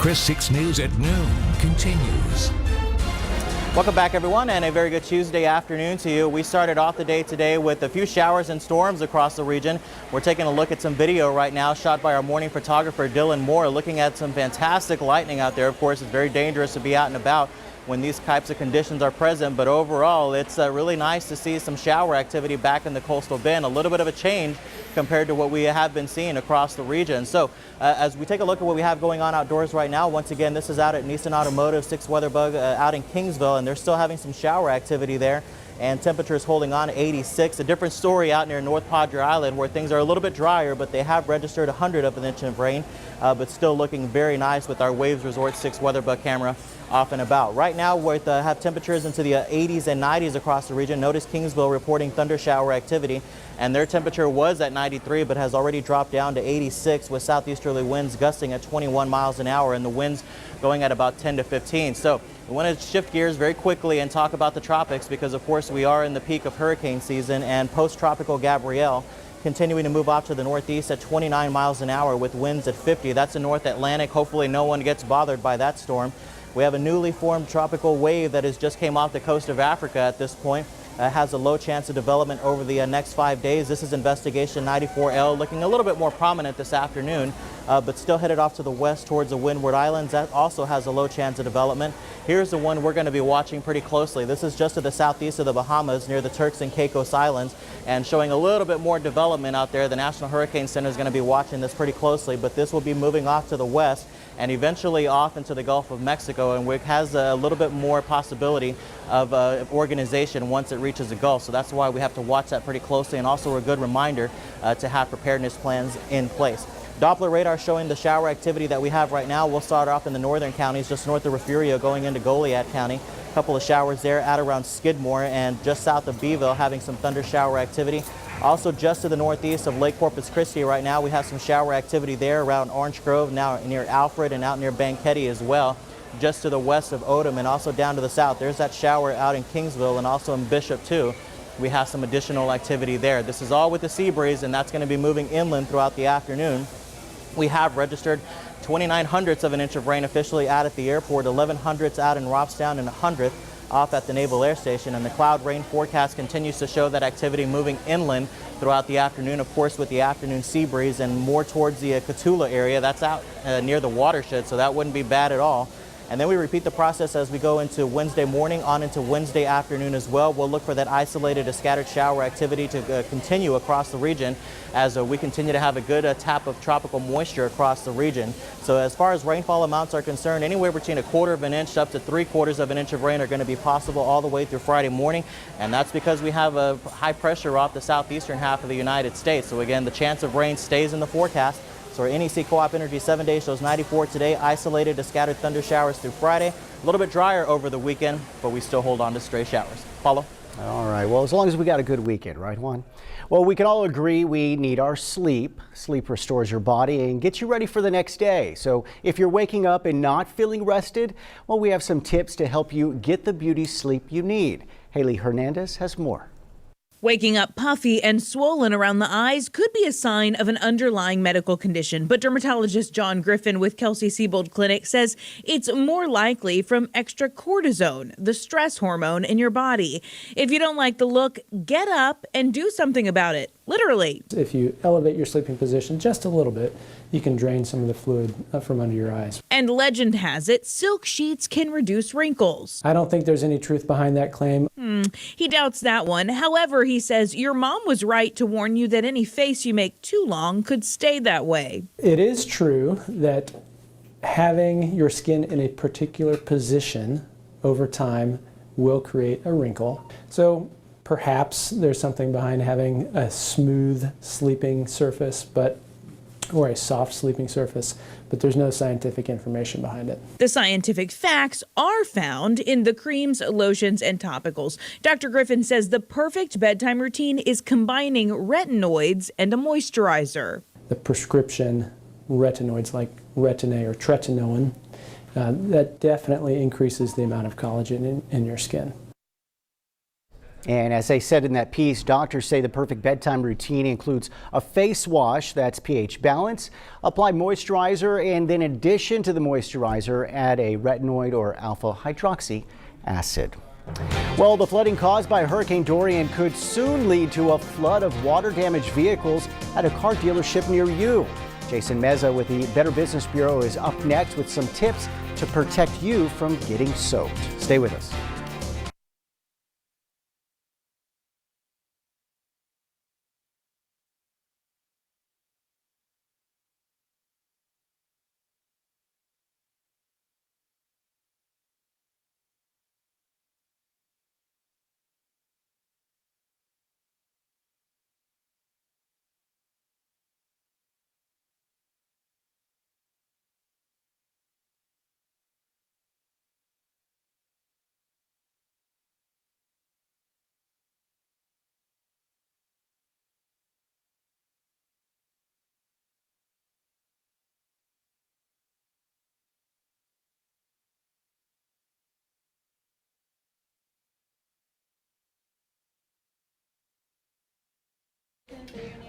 Chris 6 News at noon continues. Welcome back, everyone, and a very good Tuesday afternoon to you. We started off the day today with a few showers and storms across the region. We're taking a look at some video right now shot by our morning photographer, Dylan Moore, looking at some fantastic lightning out there. Of course, it's very dangerous to be out and about when these types of conditions are present, but overall it's really nice to see some shower activity back in the coastal bend. A little bit of a change compared to what we have been seeing across the region. So as we take a look at what we have going on outdoors right now, once again, this is out at Nissan Automotive 6 WeatherBug out in Kingsville, and they're still having some shower activity there, and temperatures holding on to 86. A different story out near North Padre Island, where things are a little bit drier, but they have registered 100 of an inch of rain, but still looking very nice with our Waves Resort 6 WeatherBug camera off and about. Right now we have temperatures into the 80s and 90s across the region. Notice Kingsville reporting thunder shower activity, and their temperature was at 93 but has already dropped down to 86 with southeasterly winds gusting at 21 miles an hour and the winds going at about 10 to 15. So we want to shift gears very quickly and talk about the tropics, because of course we are in the peak of hurricane season, and post-tropical Gabrielle continuing to move off to the northeast at 29 miles an hour with winds at 50. That's the North Atlantic. Hopefully no one gets bothered by that storm. We have a newly formed tropical wave that has just came off the coast of Africa at this point. Has a low chance of development over the next 5 days. This is Investigation 94L, looking a little bit more prominent this afternoon, but still headed off to the west towards the Windward Islands. That also has a low chance of development. Here's the one we're going to be watching pretty closely. This is just to the southeast of the Bahamas near the Turks and Caicos Islands, and showing a little bit more development out there. The National Hurricane Center is going to be watching this pretty closely, but this will be moving off to the west and eventually off into the Gulf of Mexico, and which has a little bit more possibility of organization once it reaches the Gulf. So that's why we have to watch that pretty closely, and also a good reminder to have preparedness plans in place. Doppler radar showing the shower activity that we have right now. We'll start off in the northern counties, just north of Refugio going into Goliad County. A couple of showers there at around Skidmore, and just south of Beeville having some thunder shower activity. Also just to the northeast of Lake Corpus Christi right now, we have some shower activity there around Orange Grove, now near Alfred, and out near Banquetti as well, just to the west of Odom, and also down to the south. There's that shower out in Kingsville and also in Bishop too. We have some additional activity there. This is all with the sea breeze, and that's going to be moving inland throughout the afternoon. We have registered 29 hundredths of an inch of rain officially out at the airport, 11 hundredths out in Robstown, and 100th off at the Naval Air Station. And the cloud rain forecast continues to show that activity moving inland throughout the afternoon, of course with the afternoon sea breeze, and more towards the Cotulla area. That's out near the watershed, so that wouldn't be bad at all. And then we repeat the process as we go into Wednesday morning on into Wednesday afternoon as well. We'll look for that isolated scattered shower activity to continue across the region as we continue to have a good tap of tropical moisture across the region. So as far as rainfall amounts are concerned, anywhere between 1/4 of an inch up to 3/4 of an inch of rain are going to be possible all the way through Friday morning. And that's because we have a high pressure off the southeastern half of the United States. So again, the chance of rain stays in the forecast. So our NEC Co-op Energy 7-day shows 94 today, isolated to scattered thunder showers through Friday. A little bit drier over the weekend, but we still hold on to stray showers. Paulo? All right, well, as long as we got a good weekend, right, Juan? Well, we can all agree we need our sleep. Sleep restores your body and gets you ready for the next day. So if you're waking up and not feeling rested, well, we have some tips to help you get the beauty sleep you need. Haley Hernandez has more. Waking up puffy and swollen around the eyes could be a sign of an underlying medical condition, but dermatologist John Griffin with Kelsey-Seybold Clinic says it's more likely from extra cortisone, the stress hormone in your body. If you don't like the look, get up and do something about it, literally. If you elevate your sleeping position just a little bit, you can drain some of the fluid from under your eyes. And legend has it, silk sheets can reduce wrinkles. I don't think there's any truth behind that claim. He doubts that one. However, he says your mom was right to warn you that any face you make too long could stay that way. It is true that having your skin in a particular position over time will create a wrinkle. So perhaps there's something behind having a smooth sleeping surface, or a soft sleeping surface, but there's no scientific information behind it. The scientific facts are found in the creams, lotions, and topicals. Dr. Griffin says the perfect bedtime routine is combining retinoids and a moisturizer. The prescription retinoids like Retin-A or tretinoin, that definitely increases the amount of collagen in your skin. And as they said in that piece, doctors say the perfect bedtime routine includes a face wash that's pH balanced, apply moisturizer, and then in addition to the moisturizer, add a retinoid or alpha hydroxy acid. Well, the flooding caused by Hurricane Dorian could soon lead to a flood of water-damaged vehicles at a car dealership near you. Jason Meza with the Better Business Bureau is up next with some tips to protect you from getting soaked. Stay with us.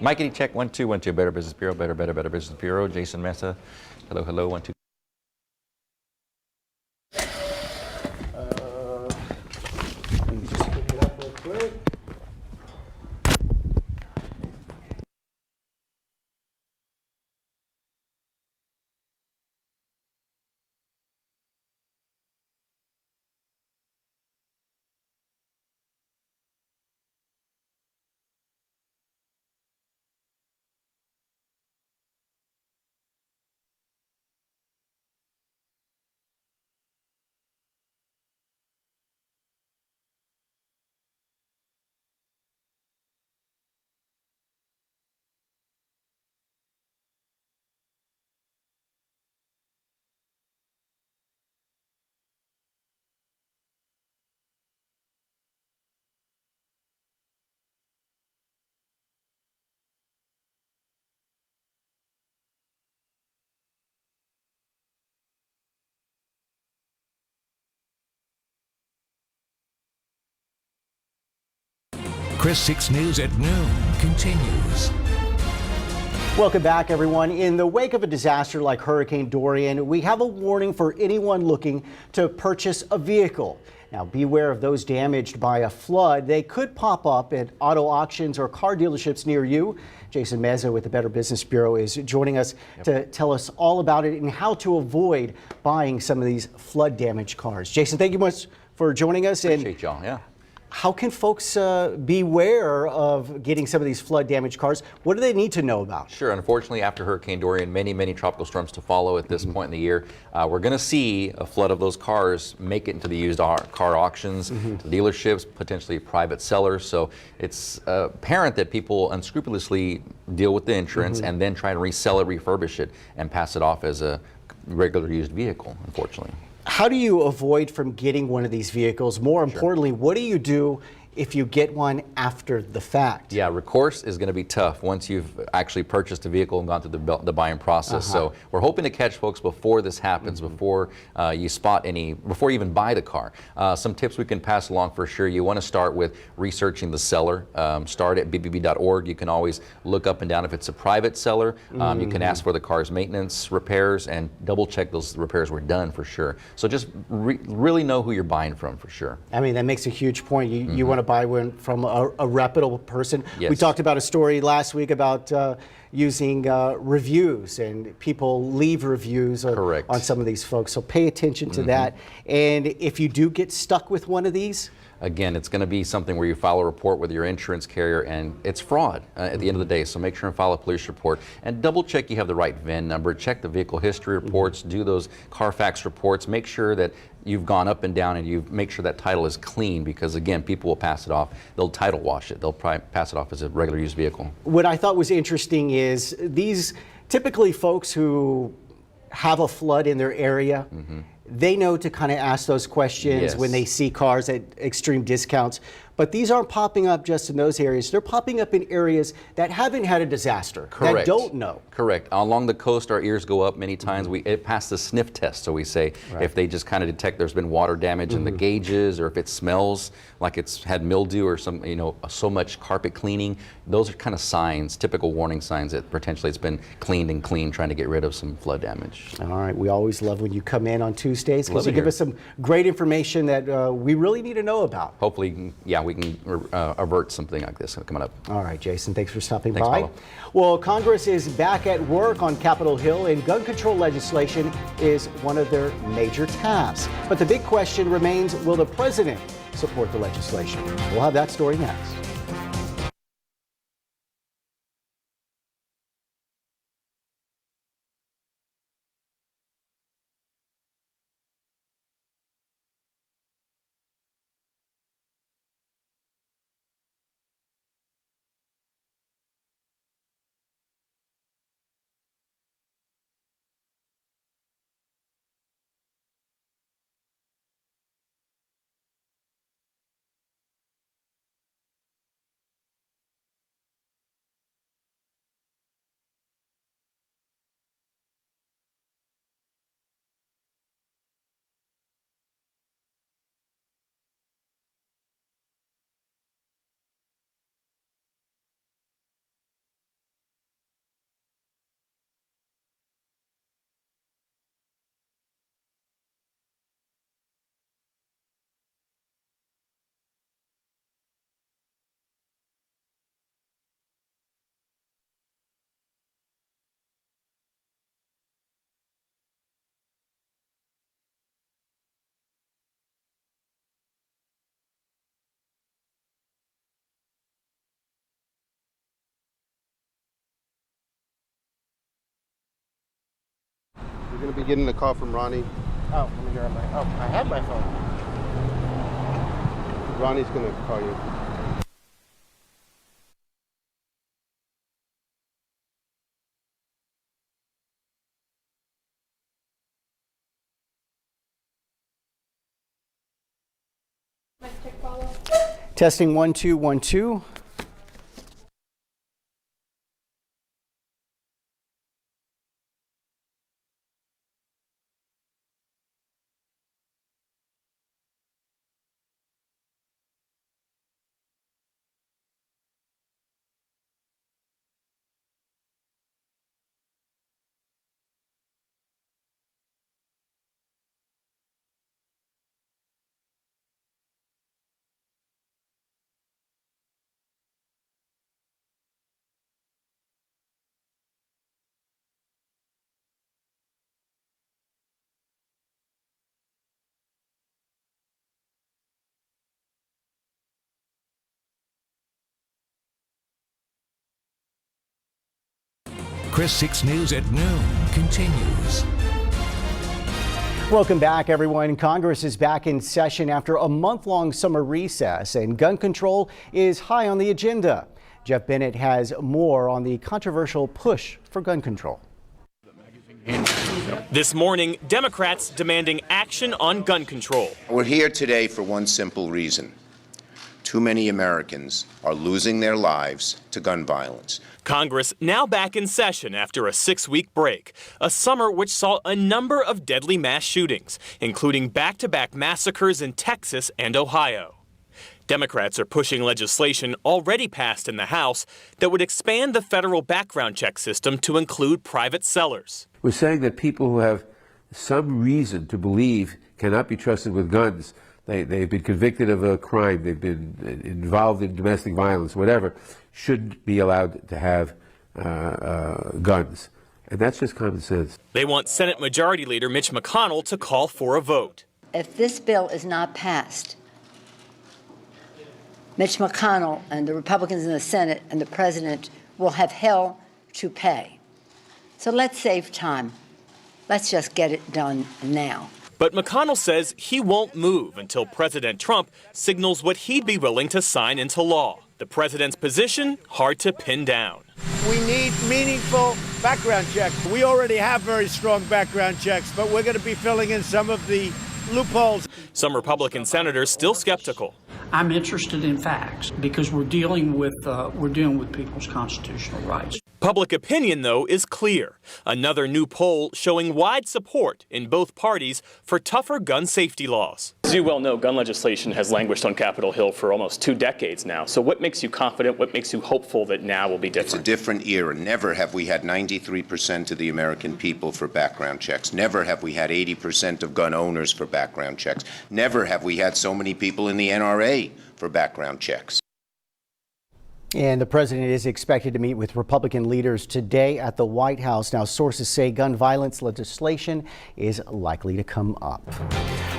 Mikey, check 1 2 1 2. Better Business Bureau. Better Business Bureau. Jason Mesa. Hello 1 2. Let me just pick it up real quick. Chris 6 News at noon continues. Welcome back, everyone. In the wake of a disaster like Hurricane Dorian, we have a warning for anyone looking to purchase a vehicle. Now, beware of those damaged by a flood. They could pop up at auto auctions or car dealerships near you. Jason Meza with the Better Business Bureau is joining us to tell us all about it and how to avoid buying some of these flood damaged cars. Jason, thank you much for joining us. Appreciate y'all, yeah. How can folks beware of getting some of these flood damaged cars? What do they need to know about? Sure. Unfortunately, after Hurricane Dorian, many tropical storms to follow at this point in the year, we're going to see a flood of those cars make it into the used car auctions, to dealerships, potentially private sellers. So it's apparent that people unscrupulously deal with the insurance and then try to resell it, refurbish it, and pass it off as a regular used vehicle, unfortunately. How do you avoid from getting one of these vehicles? More importantly, what do you do if you get one after the fact? Yeah, recourse is going to be tough once you've actually purchased a vehicle and gone through the buying process. So we're hoping to catch folks before this happens, before you spot any, before you even buy the car. Some tips we can pass along for sure. You want to start with researching the seller. Start at bbb.org. You can always look up and down if it's a private seller. You can ask for the car's maintenance, repairs, and double check those repairs were done for sure. So just really know who you're buying from for sure. I mean, that makes a huge point. You want to buy one from a reputable person. Yes. We talked about a story last week about using reviews, and people leave reviews on some of these folks. So pay attention to that. And if you do get stuck with one of these, again, it's going to be something where you file a report with your insurance carrier, and it's fraud at the end of the day. So make sure and file a police report and double check you have the right VIN number. Check the vehicle history reports, do those Carfax reports. Make sure that you've gone up and down and you make sure that title is clean, because again, people will pass it off. They'll title wash it. They'll probably pass it off as a regular used vehicle. What I thought was interesting is these typically folks who have a flood in their area, they know to kind of ask those questions when they see cars at extreme discounts. But these aren't popping up just in those areas. They're popping up in areas that haven't had a disaster, Correct. that don't know. Correct. Along the coast, our ears go up many times. It passed the sniff test, so we say if they just kind of detect there's been water damage in the gauges, or if it smells like it's had mildew or some, so much carpet cleaning, those are kind of signs, typical warning signs that potentially it's been cleaned and cleaned, trying to get rid of some flood damage. All right. We always love when you come in on Tuesdays because you give us some great information that we really need to know about. Hopefully, we can avert something like this coming up. All right, Jason, thanks for stopping Thanks, by. Paulo. Well, Congress is back at work on Capitol Hill, and gun control legislation is one of their major tasks. But the big question remains, will the president support the legislation? We'll have that story next. We're going to be getting a call from Ronnie. Oh, let me hear my. Oh, I had my phone. Ronnie's going to call you. Testing 1 2 1 2. Chris 6 News at noon continues. Welcome back, everyone. Congress is back in session after a month-long summer recess, and gun control is high on the agenda. Jeff Bennett has more on the controversial push for gun control. This morning, Democrats demanding action on gun control. We're here today for one simple reason. Too many Americans are losing their lives to gun violence. Congress now back in session after a 6-week break, a summer which saw a number of deadly mass shootings, including back-to-back massacres in Texas and Ohio. Democrats are pushing legislation already passed in the House that would expand the federal background check system to include private sellers. We're saying that people who have some reason to believe cannot be trusted with guns, they've been convicted of a crime, they've been involved in domestic violence, whatever, shouldn't be allowed to have guns. And that's just common sense. They want Senate Majority Leader Mitch McConnell to call for a vote. If this bill is not passed, Mitch McConnell and the Republicans in the Senate and the president will have hell to pay. So let's save time. Let's just get it done now. But McConnell says he won't move until President Trump signals what he'd be willing to sign into law. The president's position hard to pin down. We need meaningful background checks. We already have very strong background checks, but we're going to be filling in some of the loopholes. Some Republican senators still skeptical. I'm interested in facts because we're dealing with people's constitutional rights. Public opinion, though, is clear. Another new poll showing wide support in both parties for tougher gun safety laws. As you well know, gun legislation has languished on Capitol Hill for almost 2 decades now. So what makes you confident? What makes you hopeful that now will be different? It's a different era. Never have we had 93% of the American people for background checks. Never have we had 80% of gun owners for background checks. Never have we had so many people in the NRA for background checks. And the president is expected to meet with Republican leaders today at the White House. Now, sources say gun violence legislation is likely to come up.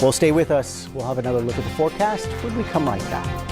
Well, stay with us. We'll have another look at the forecast when we come right back.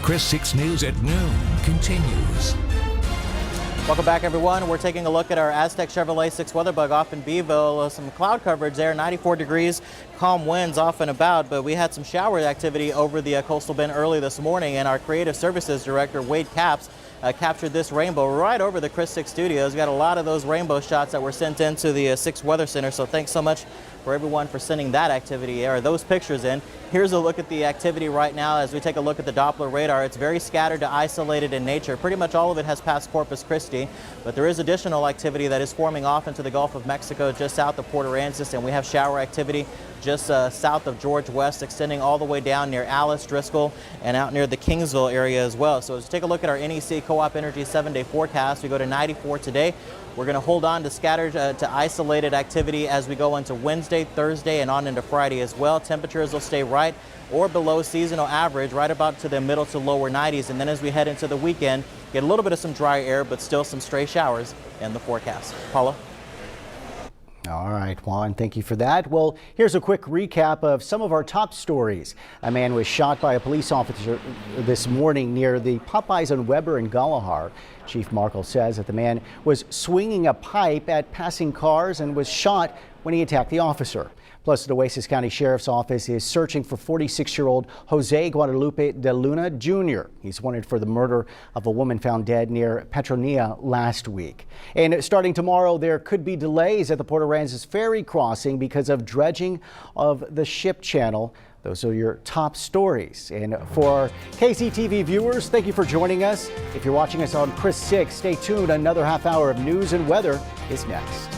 Chris 6 News at noon continues. Welcome back, everyone. We're taking a look at our Aztec Chevrolet 6 weather bug off in Beeville. Some cloud coverage there, 94 degrees, calm winds off and about, but we had some shower activity over the coastal bend early this morning, and our creative services director, Wade Capps, captured this rainbow right over the Chris 6 studios. We got a lot of those rainbow shots that were sent into the 6 Weather Center, so thanks so much for everyone for sending that activity or those pictures in. Here's a look at the activity right now as we take a look at the Doppler radar. It's very scattered to isolated in nature. Pretty much all of it has passed Corpus Christi, but there is additional activity that is forming off into the Gulf of Mexico just south of Port Aransas, and we have shower activity just south of George West, extending all the way down near Alice, Driscoll, and out near the Kingsville area as well. So let's take a look at our NEC Co-op Energy 7-day forecast. We go to 94 today. We're going to hold on to scattered to isolated activity as we go into Wednesday, Thursday, and on into Friday as well. Temperatures will stay right or below seasonal average, right about to the middle to lower 90s. And then as we head into the weekend, get a little bit of some dry air, but still some stray showers in the forecast. Paula? All right, Juan, thank you for that. Well, here's a quick recap of some of our top stories. A man was shot by a police officer this morning near the Popeyes on Weber and Galahar. Chief Markle says that the man was swinging a pipe at passing cars and was shot when he attacked the officer. Plus, the Oasis County Sheriff's Office is searching for 46-year-old Jose Guadalupe de Luna Jr. He's wanted for the murder of a woman found dead near Petronilla last week. And starting tomorrow, there could be delays at the Port Aransas ferry crossing because of dredging of the ship channel. Those are your top stories. And for our KCTV viewers, thank you for joining us. If you're watching us on Chris 6, stay tuned. Another half hour of news and weather is next.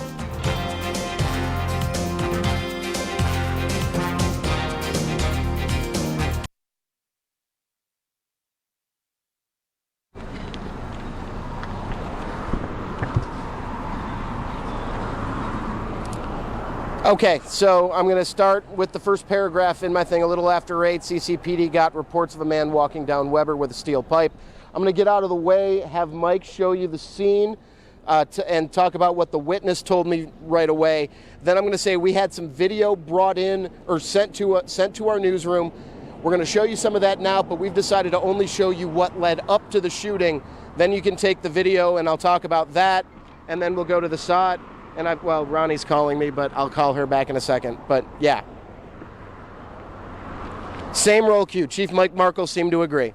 Okay, so I'm going to start with the first paragraph in my thing. A little after 8, CCPD got reports of a man walking down Weber with a steel pipe. I'm going to get out of the way, have Mike show you the scene and talk about what the witness told me right away. Then I'm going to say we had some video brought in or sent to our newsroom. We're going to show you some of that now, but we've decided to only show you what led up to the shooting. Then you can take the video and I'll talk about that, and then we'll go to the SOT. And well, Ronnie's calling me, but I'll call her back in a second. But yeah. Same roll cue. Chief Mike Markle seemed to agree.